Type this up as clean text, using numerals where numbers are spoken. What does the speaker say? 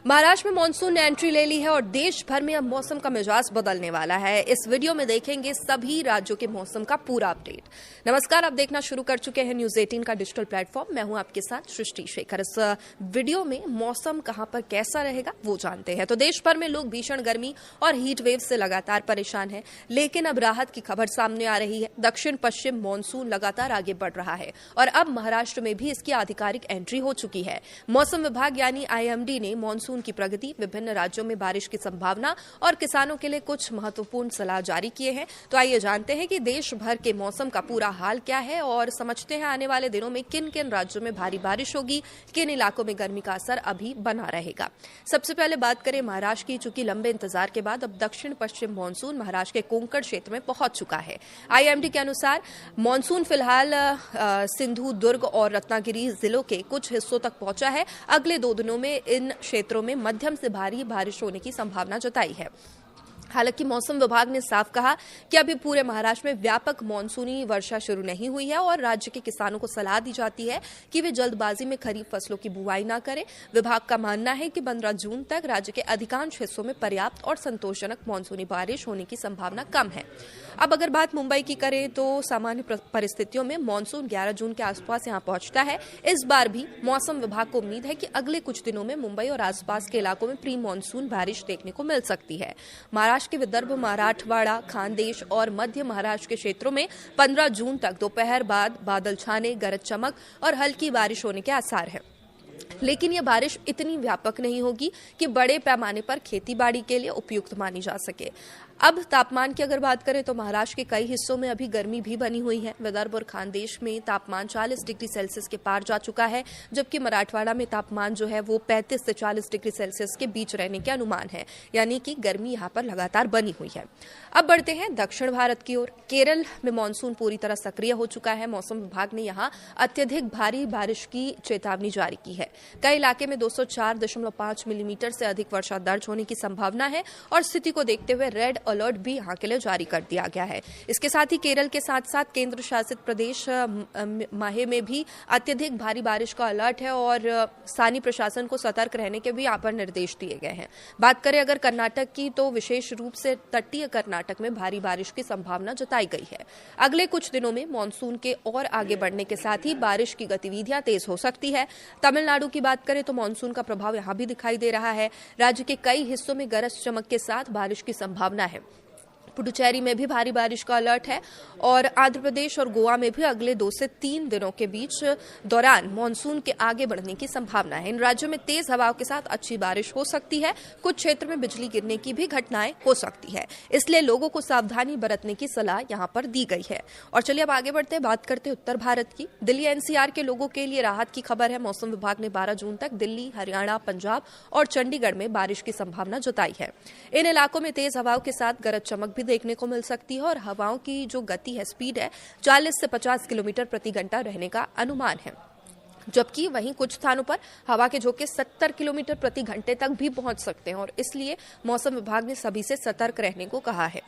महाराष्ट्र में मानसून ने एंट्री ले ली है और देश भर में अब मौसम का मिजाज बदलने वाला है। इस वीडियो में देखेंगे सभी राज्यों के मौसम का पूरा अपडेट। नमस्कार, आप देखना शुरू कर चुके हैं न्यूज 18 का डिजिटल प्लेटफॉर्म। मैं हूं आपके साथ सृष्टि शेखर। इस वीडियो में मौसम कहां पर कैसा रहेगा वो जानते हैं। तो देश भर में लोग भीषण गर्मी और हीट वेव से लगातार परेशान हैं, लेकिन अब राहत की खबर सामने आ रही है। दक्षिण पश्चिम मानसून लगातार आगे बढ़ रहा है और अब महाराष्ट्र में भी इसकी आधिकारिक एंट्री हो चुकी है। मौसम विभाग यानी IMD ने मानसून की प्रगति, विभिन्न राज्यों में बारिश की संभावना और किसानों के लिए कुछ महत्वपूर्ण सलाह जारी किए हैं। तो आइए जानते हैं कि देश भर के मौसम का पूरा हाल क्या है और समझते हैं आने वाले दिनों में किन किन राज्यों में भारी बारिश होगी, किन इलाकों में गर्मी का असर अभी बना रहेगा। सबसे पहले बात करें महाराष्ट्र की। चूंकि लंबे इंतजार के बाद अब दक्षिण पश्चिम मानसून महाराष्ट्र के कोंकण क्षेत्र में पहुंच चुका है। IMD के अनुसार मानसून फिलहाल सिंधु, दुर्ग और रत्नागिरी जिलों के कुछ हिस्सों तक पहुंचा है। अगले 2 दिनों में इन क्षेत्रों में मध्यम से भारी बारिश होने की संभावना जताई है। हालांकि मौसम विभाग ने साफ कहा कि अभी पूरे महाराष्ट्र में व्यापक मानसूनी वर्षा शुरू नहीं हुई है और राज्य के किसानों को सलाह दी जाती है कि वे जल्दबाजी में खरीफ फसलों की बुआई न करें। विभाग का मानना है कि 15 जून तक राज्य के अधिकांश हिस्सों में पर्याप्त और संतोषजनक मानसूनी बारिश होने की संभावना कम है। अब अगर बात मुंबई की करें तो सामान्य परिस्थितियों में मानसून 11 जून के आसपास यहां पहुंचता है। इस बार भी मौसम विभाग को उम्मीद है कि अगले कुछ दिनों में मुंबई और आसपास के इलाकों में प्री मानसून बारिश देखने को मिल सकती है। महाराष्ट्र के विदर्भ, मराठवाड़ा, खानदेश और मध्य महाराष्ट्र के क्षेत्रों में 15 जून तक दोपहर बाद बादल छाने, गरज चमक और हल्की बारिश होने के आसार हैं। लेकिन यह बारिश इतनी व्यापक नहीं होगी कि बड़े पैमाने पर खेतीबाड़ी के लिए उपयुक्त मानी जा सके। अब तापमान की अगर बात करें तो महाराष्ट्र के कई हिस्सों में अभी गर्मी भी बनी हुई है। विदर्भ और खानदेश में तापमान 40 डिग्री सेल्सियस के पार जा चुका है, जबकि मराठवाड़ा में तापमान जो है वो 35 से 40 डिग्री सेल्सियस के बीच रहने के अनुमान है, यानी कि गर्मी यहाँ पर लगातार बनी हुई है। अब बढ़ते हैं दक्षिण भारत की ओर। केरल में मानसून पूरी तरह सक्रिय हो चुका है। मौसम विभाग ने यहाँ अत्यधिक भारी बारिश की चेतावनी जारी की है। कई इलाके में 204.5 मिलीमीटर से अधिक वर्षा दर्ज होने की संभावना है और स्थिति को देखते हुए रेड अलर्ट भी यहां के लिए जारी कर दिया गया है। इसके साथ ही केरल के साथ साथ केंद्र शासित प्रदेश माहे में भी अत्यधिक भारी बारिश का अलर्ट है और स्थानीय प्रशासन को सतर्क रहने के भी यहां पर निर्देश दिए गए हैं। बात करें अगर कर्नाटक की तो विशेष रूप से तटीय कर्नाटक में भारी बारिश की संभावना जताई गई है। अगले कुछ दिनों में मानसून के और आगे बढ़ने के साथ ही बारिश की गतिविधियां तेज हो सकती है। तमिलनाडु की बात करें तो मानसून का प्रभाव यहां भी दिखाई दे रहा है। राज्य के कई हिस्सों में गरज चमक के साथ बारिश की संभावना है। पुडुचेरी में भी भारी बारिश का अलर्ट है और आंध्र प्रदेश और गोवा में भी अगले 2 से 3 दिनों के बीच दौरान मानसून के आगे बढ़ने की संभावना है। इन राज्यों में तेज हवाओं के साथ अच्छी बारिश हो सकती है। कुछ क्षेत्र में बिजली गिरने की भी घटनाएं हो सकती है, इसलिए लोगों को सावधानी बरतने की सलाह यहां पर दी गई है। और चलिए अब आगे बढ़ते हैं, बात करते हैं उत्तर भारत की। दिल्ली NCR के लोगों के लिए राहत की खबर है। मौसम विभाग ने 12 जून तक दिल्ली, हरियाणा, पंजाब और चंडीगढ़ में बारिश की संभावना जताई है। इन इलाकों में तेज हवाओं के साथ गरज चमक देखने को मिल सकती है और हवाओं की जो गति है, स्पीड है, 40 से 50 किलोमीटर प्रति घंटा रहने का अनुमान है। जबकि वहीं कुछ स्थानों पर हवा के झोंके 70 किलोमीटर प्रति घंटे तक भी पहुंच सकते हैं और इसलिए मौसम विभाग ने सभी से सतर्क रहने को कहा है।